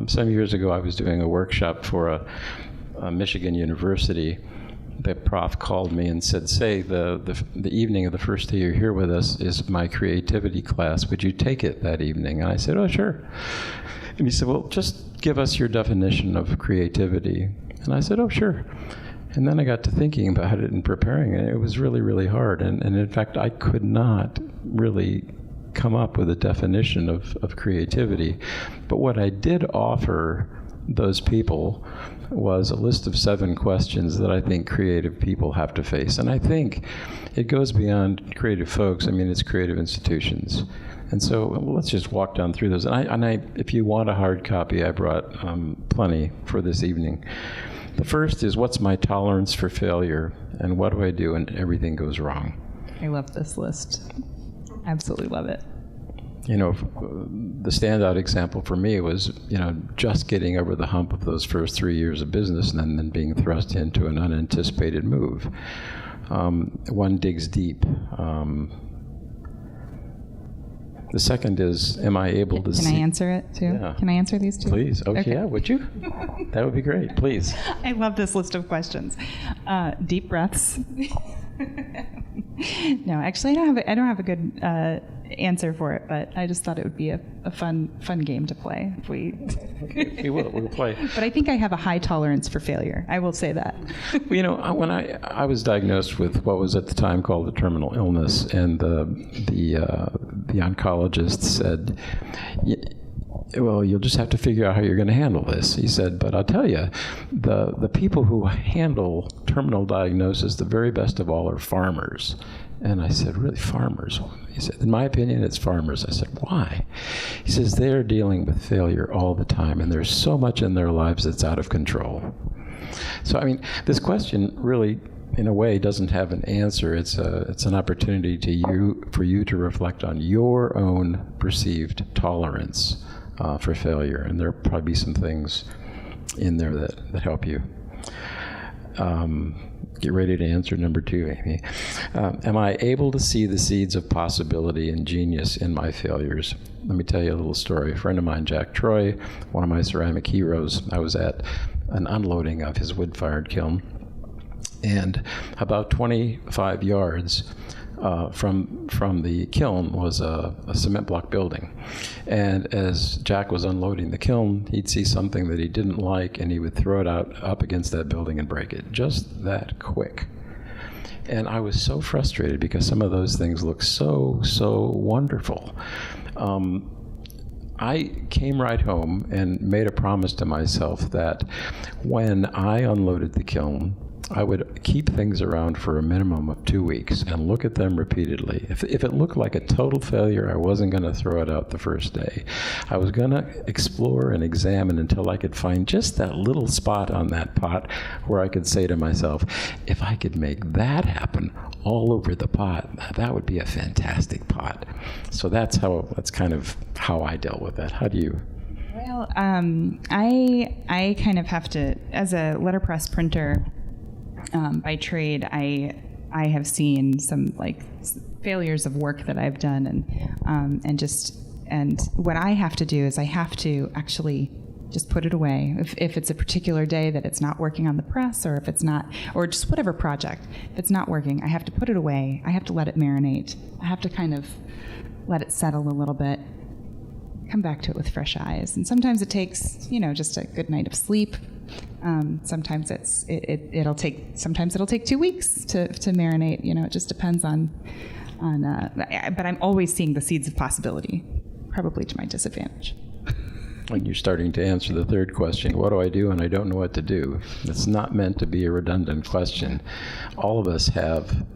Some years ago, I was doing a workshop for a Michigan university. The prof called me and said, "Say, the evening of the first day you're here with us is my creativity class. Would you take it that evening?" And I said, "Oh, sure." And he said, "Well, just give us your definition of creativity." And I said, "Oh, sure." And then I got to thinking about it and preparing it. It was really, really hard. And in fact, I could not really come up with a definition of creativity. But what I did offer those people was a list of 7 questions that I think creative people have to face. And I think it goes beyond creative folks. I mean, it's creative institutions. And so let's just walk down through those. And I if you want a hard copy, I brought plenty for this evening. The first is, what's my tolerance for failure, and what do I do when everything goes wrong? I love this list. Absolutely love it. You know, the standout example for me was, just getting over the hump of those first 3 years of business and then being thrust into an unanticipated move. One digs deep. The second is, am I able to see? Can I answer it too? Yeah. Can I answer these two? Please. Okay. Yeah, would you? That would be great. Please. I love this list of questions. Deep breaths. No, actually, I don't have a good answer for it, but I just thought it would be a fun game to play if we. Okay, we'll play. But I think I have a high tolerance for failure. I will say that. Well, when I was diagnosed with what was at the time called a terminal illness, and the oncologist said, "Well, you'll just have to figure out how you're going to handle this." He said, "But I'll tell you, the people who handle terminal diagnosis the very best of all are farmers." And I said, "Really, farmers?" He said, "In my opinion, it's farmers." I said, "Why?" He says, "They're dealing with failure all the time, and there's so much in their lives that's out of control." So, I mean, this question really, in a way, doesn't have an answer. It's an opportunity for you to reflect on your own perceived tolerance for failure, and there'll probably be some things in there that help you. Get ready to answer number 2, Amy. Am I able to see the seeds of possibility and genius in my failures? Let me tell you a little story. A friend of mine, Jack Troy, one of my ceramic heroes, I was at an unloading of his wood-fired kiln, and about 25 yards from the kiln was a cement block building. And as Jack was unloading the kiln, he'd see something that he didn't like, and he would throw it out up against that building and break it, just that quick. And I was so frustrated because some of those things look so wonderful. I came right home and made a promise to myself that when I unloaded the kiln, I would keep things around for a minimum of 2 weeks and look at them repeatedly. If it looked like a total failure, I wasn't going to throw it out the first day. I was going to explore and examine until I could find just that little spot on that pot where I could say to myself, if I could make that happen all over the pot, that would be a fantastic pot. So that's kind of how I dealt with that. How do you? Well, I kind of have to, as a letterpress printer, by trade, I have seen some failures of work that I've done, and what I have to do is I have to actually just put it away. If it's a particular day that it's not working on the press, or if it's not, or just whatever project, if it's not working, I have to put it away. I have to let it marinate. I have to kind of let it settle a little bit, come back to it with fresh eyes. And sometimes it takes, just a good night of sleep. Sometimes it'll take 2 weeks to marinate. It just depends on. But I'm always seeing the seeds of possibility, probably to my disadvantage. And you're starting to answer the third question. What do I do when I don't know what to do? It's not meant to be a redundant question. All of us have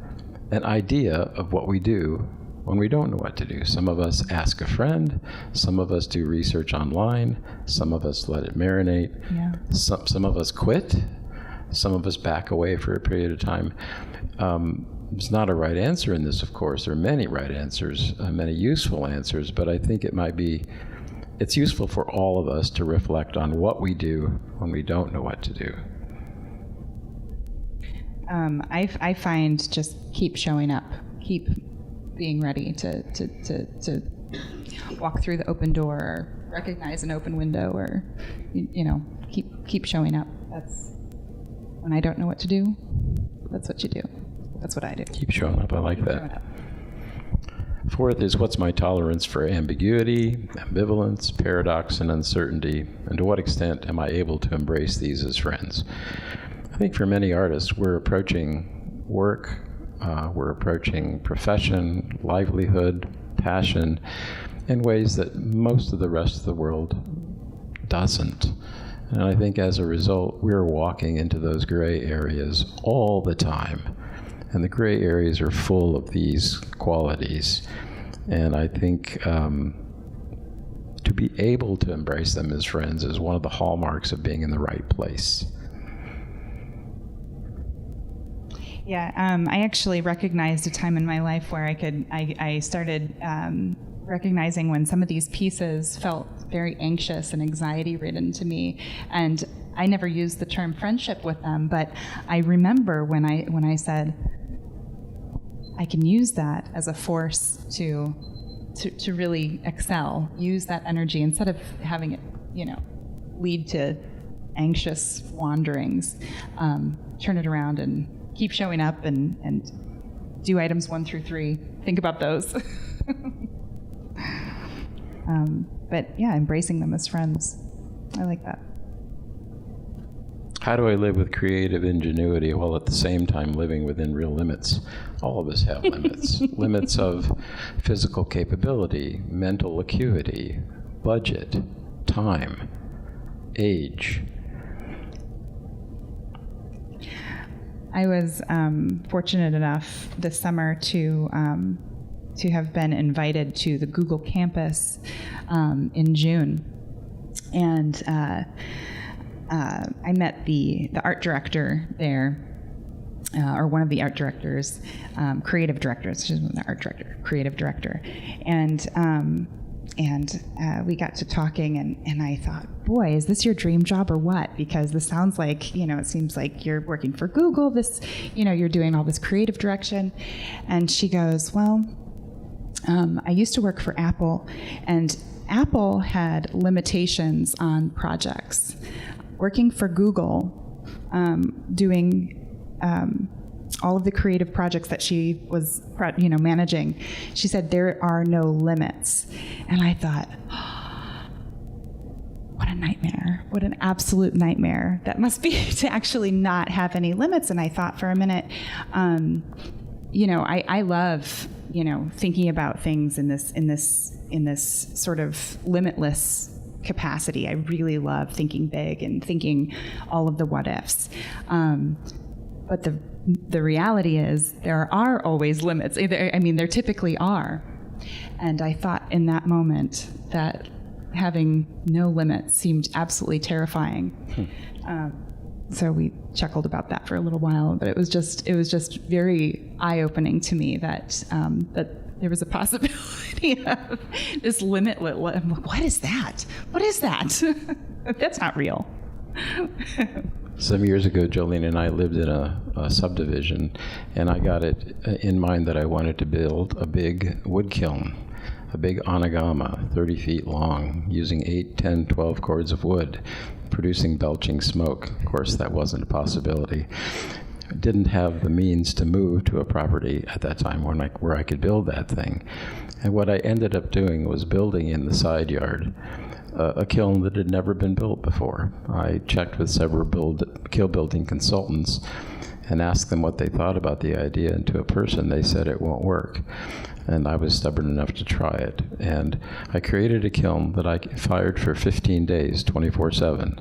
an idea of what we do when we don't know what to do. Some of us ask a friend, some of us do research online, some of us let it marinate, some of us quit, some of us back away for a period of time. There's not a right answer in this, of course. There are many right answers, many useful answers, but I think it's useful for all of us to reflect on what we do when we don't know what to do. I find just keep showing up, keep being ready to walk through the open door, or recognize an open window, or keep showing up. That's when I don't know what to do. That's what you do. That's what I do. Keep showing up. I like Showing that. up. Fourth is, what's my tolerance for ambiguity, ambivalence, paradox, and uncertainty, and to what extent am I able to embrace these as friends? I think for many artists, we're approaching work, we're approaching profession, livelihood, passion, in ways that most of the rest of the world doesn't. And I think as a result, we're walking into those gray areas all the time. And the gray areas are full of these qualities. And I think to be able to embrace them as friends is one of the hallmarks of being in the right place. Yeah, I actually recognized a time in my life where I started recognizing when some of these pieces felt very anxious and anxiety-ridden to me. And I never used the term friendship with them, but I remember when I said, I can use that as a force to really excel, use that energy instead of having it, lead to anxious wanderings. Turn it around and keep showing up and do items 1 through 3. Think about those. But yeah, embracing them as friends. I like that. How do I live with creative ingenuity while at the same time living within real limits? All of us have limits. Limits of physical capability, mental acuity, budget, time, age. I was fortunate enough this summer to have been invited to the Google campus in June, and I met the art director there, or one of the art directors, creative directors. She's the art director, creative director, and we got to talking, and I thought, boy, is this your dream job or what? Because this sounds like, it seems like you're working for Google. This, you're doing all this creative direction, and she goes, well, I used to work for Apple, and Apple had limitations on projects. Working for Google, doing all of the creative projects that she was, managing, she said there are no limits. And I thought, what a nightmare! What an absolute nightmare that must be to actually not have any limits. And I thought for a minute, I love, thinking about things in this sort of limitless capacity. I really love thinking big and thinking all of the what ifs. But the reality is there are always limits. There typically are. And I thought in that moment that having no limits seemed absolutely terrifying. So we chuckled about that for a little while, but it was just very eye-opening to me that there was a possibility of this limitless. What is that? What is that? That's not real. Some years ago, Jolene and I lived in a subdivision, and I got it in mind that I wanted to build a big wood kiln, a big onagama, 30 feet long, using 8, 10, 12 cords of wood, producing belching smoke. Of course, that wasn't a possibility. I didn't have the means to move to a property at that time where I could build that thing. And what I ended up doing was building in the side yard a kiln that had never been built before. I checked with several kiln building consultants and asked them what they thought about the idea, and to a person they said it won't work. And I was stubborn enough to try it. And I created a kiln that I fired for 15 days, 24/7.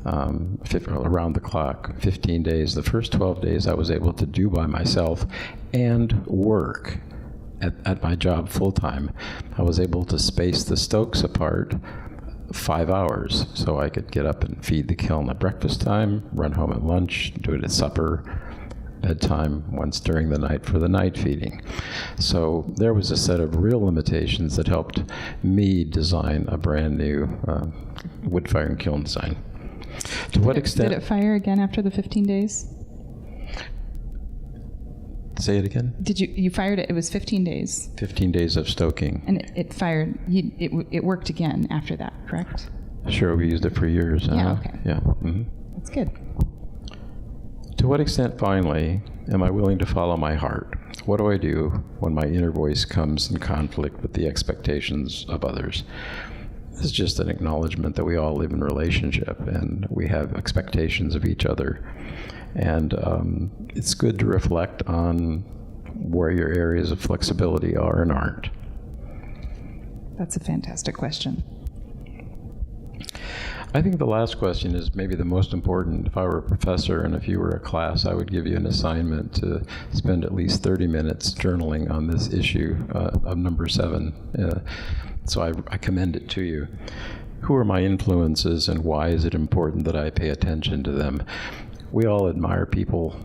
Around the clock, 15 days. The first 12 days I was able to do by myself and work at my job full time. I was able to space the stokes apart 5 hours, so I could get up and feed the kiln at breakfast time, run home at lunch, do it at supper, bedtime, once during the night for the night feeding. So there was a set of real limitations that helped me design a brand new wood-firing kiln design. To what extent? Did it fire again after the 15 days? Say it again? You fired it, it was 15 days, 15 days of stoking. and it fired, it worked again after that, correct? Sure, we used it for years. Yeah, okay. Yeah. Mhm. That's good. To what extent, finally, am I willing to follow my heart? What do I do when my inner voice comes in conflict with the expectations of others? This is just an acknowledgement that we all live in relationship and we have expectations of each other. And it's good to reflect on where your areas of flexibility are and aren't. That's a fantastic question. I think the last question is maybe the most important. If I were a professor and if you were a class, I would give you an assignment to spend at least 30 minutes journaling on this issue of number 7. So I commend it to you. Who are my influences and why is it important that I pay attention to them? We all admire people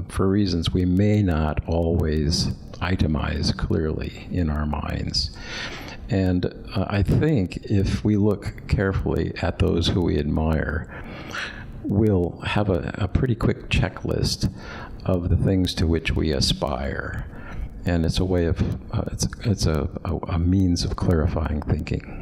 for reasons we may not always itemize clearly in our minds. And I think if we look carefully at those who we admire, we'll have a pretty quick checklist of the things to which we aspire. And it's a way of, it's a means of clarifying thinking.